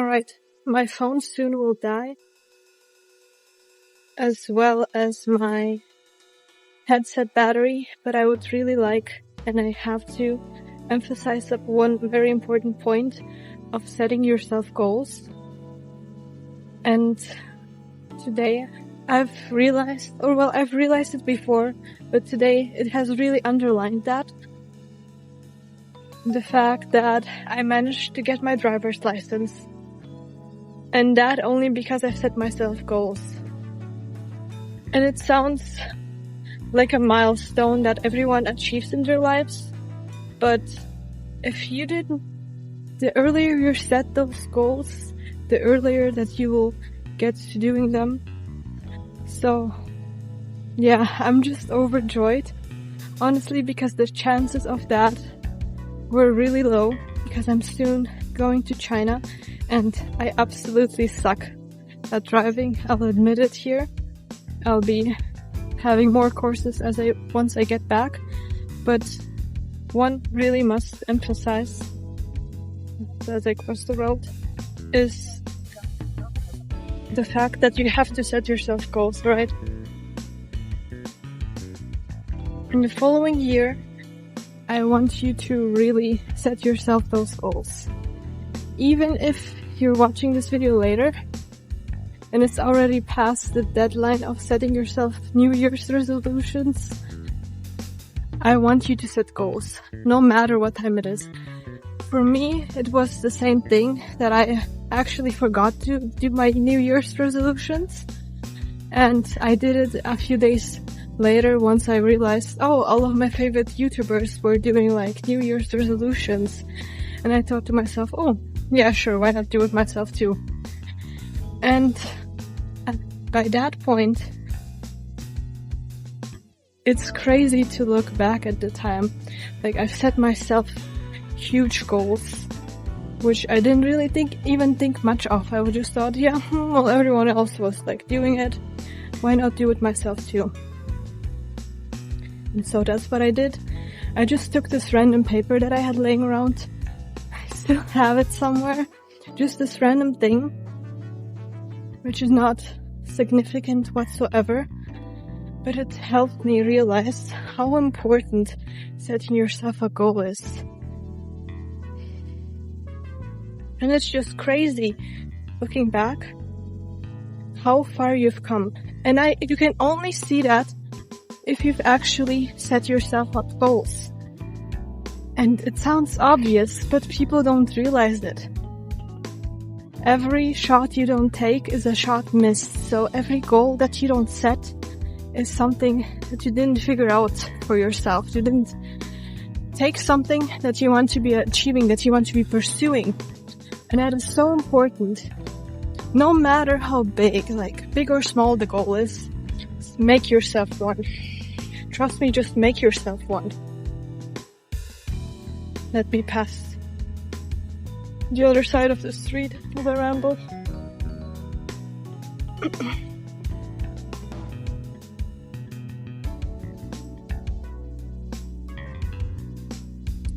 Alright, my phone soon will die, as well as my headset battery, but I would really like, and I have to, emphasize up one very important point of setting yourself goals. And today I've realized it before, but today it has really underlined that. The fact that I managed to get my driver's license. And that only because I've set myself goals. And it sounds like a milestone that everyone achieves in their lives. But if you didn't, the earlier you set those goals, the earlier that you will get to doing them. So, yeah, I'm just overjoyed. Honestly, because the chances of that were really low, because I'm soon going to China and I absolutely suck at driving. I'll admit it here. I'll be having more courses once I get back, but one really must emphasize as I cross the road is the fact that you have to set yourself goals, right? In the following year, I want you to really set yourself those goals. Even if you're watching this video later and it's already past the deadline of setting yourself New Year's resolutions, I want you to set goals, no matter what time it is. For me, it was the same thing that I actually forgot to do my New Year's resolutions. And I did it a few days later once I realized, all of my favorite YouTubers were doing like New Year's resolutions. And I thought to myself, yeah, sure, why not do it myself too? And by that point, it's crazy to look back at the time. Like, I've set myself huge goals, which I didn't really even think much of. I just thought, everyone else was like doing it. Why not do it myself too? And so that's what I did. I just took this random paper that I had laying around. I still have it somewhere. Just this random thing, which is not significant whatsoever. But it helped me realize how important setting yourself a goal is. And it's just crazy looking back how far you've come. And you can only see that if you've actually set yourself up goals. And it sounds obvious, but people don't realize it. Every shot you don't take is a shot missed. So every goal that you don't set is something that you didn't figure out for yourself. You didn't take something that you want to be achieving, that you want to be pursuing. And that is so important. No matter how big or small the goal is, make yourself one. Trust me, just make yourself one. Let me pass the other side of the street of the ramble.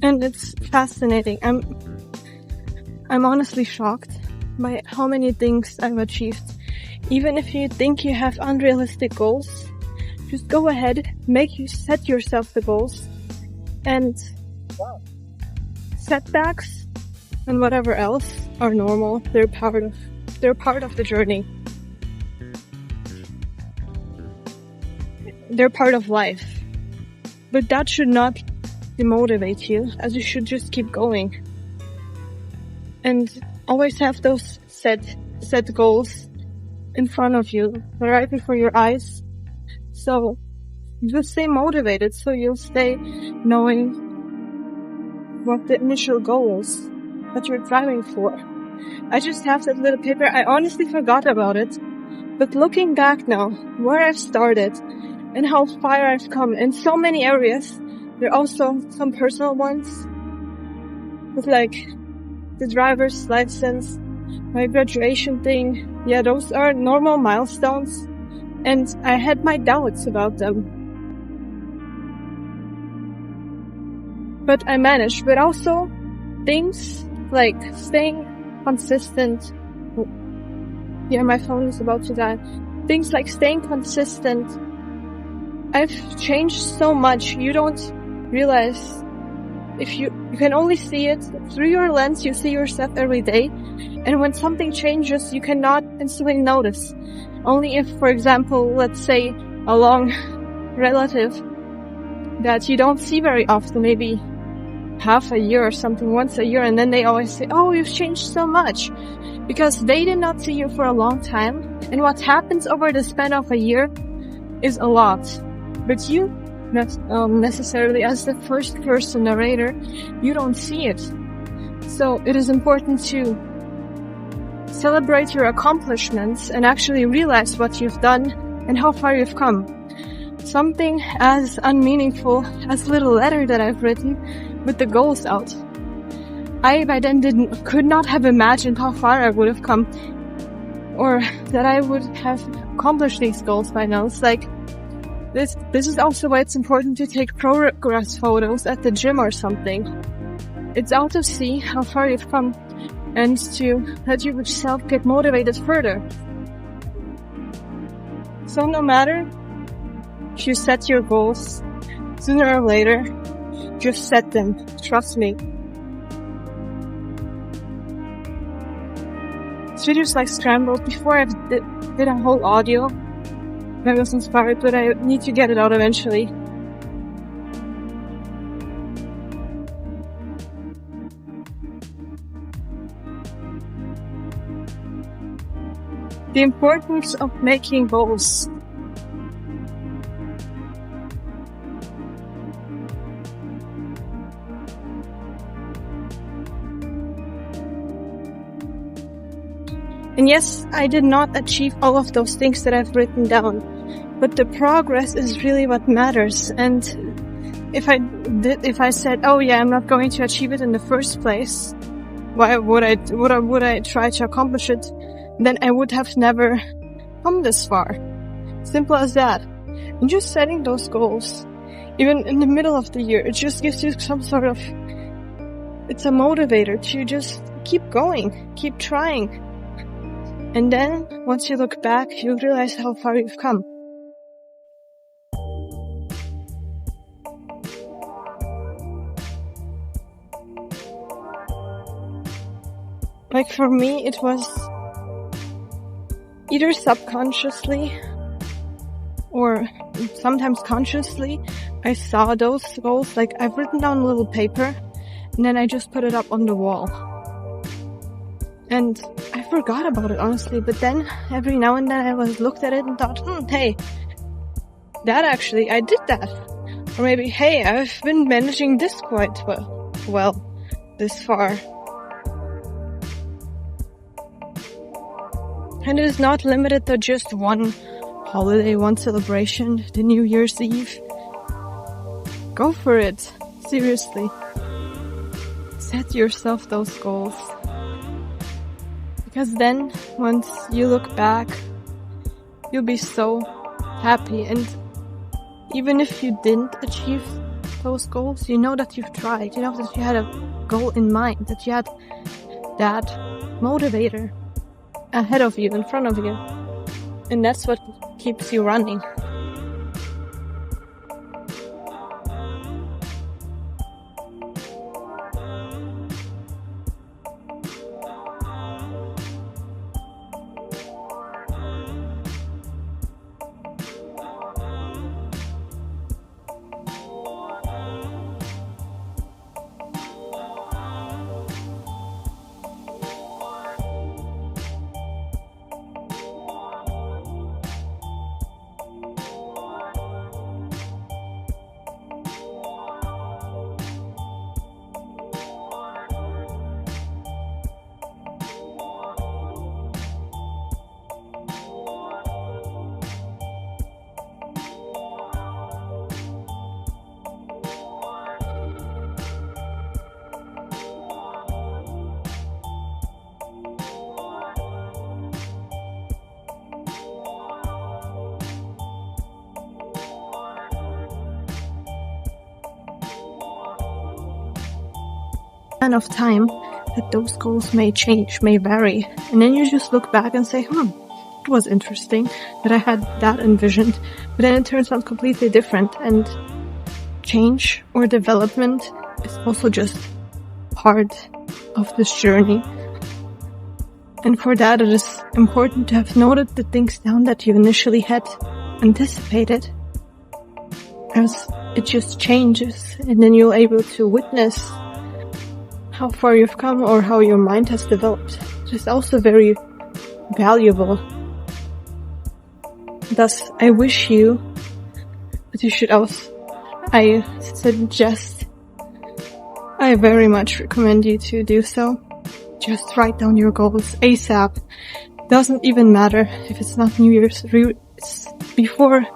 And it's fascinating. I'm honestly shocked by how many things I've achieved. Even if you think you have unrealistic goals, just go ahead, set yourself the goals, and setbacks and whatever else are normal. They're part of the journey. They're part of life. But that should not demotivate you, as you should just keep going. And always have those set goals in front of you, right before your eyes. So just stay motivated, so you'll stay knowing what the initial goal is that you're driving for. I just have that little paper. I honestly forgot about it. But looking back now, where I've started and how far I've come in so many areas, there are also some personal ones with the driver's license, my graduation thing. Yeah, those are normal milestones, and I had my doubts about them. But I managed. But also things like staying consistent Yeah, my phone is about to die. Things like staying consistent. I've changed so much. You don't realize. If you can only see it through your lens, you see yourself every day. And when something changes, you cannot instantly notice. Only if, for example, let's say a long relative that you don't see very often, maybe half a year or something, once a year, and then they always say, oh, you've changed so much. Because they did not see you for a long time. And what happens over the span of a year is a lot. But you, not necessarily as the first person narrator, you don't see it. So it is important to celebrate your accomplishments and actually realize what you've done and how far you've come. Something as unmeaningful as a little letter that I've written with the goals out. I by then could not have imagined how far I would have come, or that I would have accomplished these goals by now. It's like, this is also why it's important to take progress photos at the gym or something. It's out to see how far you've come and to let yourself get motivated further. So no matter if you set your goals, sooner or later, just set them. Trust me. This video's like scrambled. Before I did a whole audio, I was inspired, but I need to get it out eventually. The importance of making goals. And yes, I did not achieve all of those things that I've written down, but the progress is really what matters. And if I said, oh yeah, I'm not going to achieve it in the first place, why would I try to accomplish it? Then I would have never come this far. Simple as that. And just setting those goals, even in the middle of the year, it just gives you some sort of, it's a motivator to just keep going, keep trying. And then, once you look back, you'll realize how far you've come. Like for me, it was either subconsciously or sometimes consciously. I saw those goals, like I've written down a little paper and then I just put it up on the wall. And I forgot about it, honestly, but then every now and then I looked at it and thought, hey, that actually, I did that. Or maybe, hey, I've been managing this quite well this far. And it is not limited to just one holiday, one celebration, the New Year's Eve. Go for it. Seriously. Set yourself those goals. Because then, once you look back, you'll be so happy. And even if you didn't achieve those goals, you know that you've tried. You know that you had a goal in mind, that you had that motivator ahead of you, in front of you. And that's what keeps you running. Of time, that those goals may change, may vary. And then you just look back and say, it was interesting that I had that envisioned, but then it turns out completely different. And change or development is also just part of this journey. And for that, it is important to have noted the things down that you initially had anticipated, as it just changes, and then you're able to witness how far you've come or how your mind has developed. It is also very valuable. Thus, I wish you, but you should also, I very much recommend you to do so. Just write down your goals ASAP. Doesn't even matter if it's not New Year's, it's before.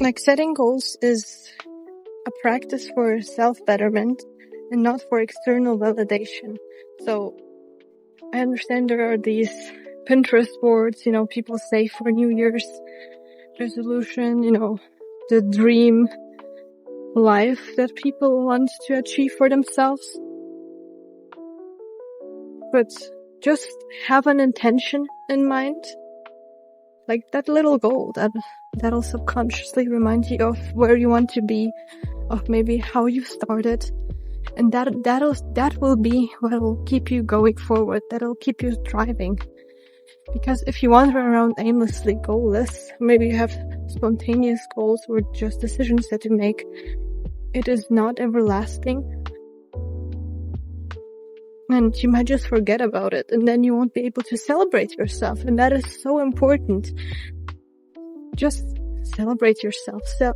Like, setting goals is a practice for self-betterment and not for external validation. So I understand there are these Pinterest boards, people say for New Year's resolution, the dream life that people want to achieve for themselves. But just have an intention in mind, like that little goal that'll subconsciously remind you of where you want to be, of maybe how you started, and that will be what'll keep you going forward, that'll keep you striving. Because if you wander around aimlessly, goalless, maybe you have spontaneous goals or just decisions that you make, it is not everlasting. And you might just forget about it, and then you won't be able to celebrate yourself, and that is so important. Just celebrate yourself. So,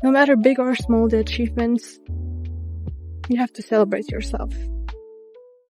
no matter big or small the achievements, you have to celebrate yourself.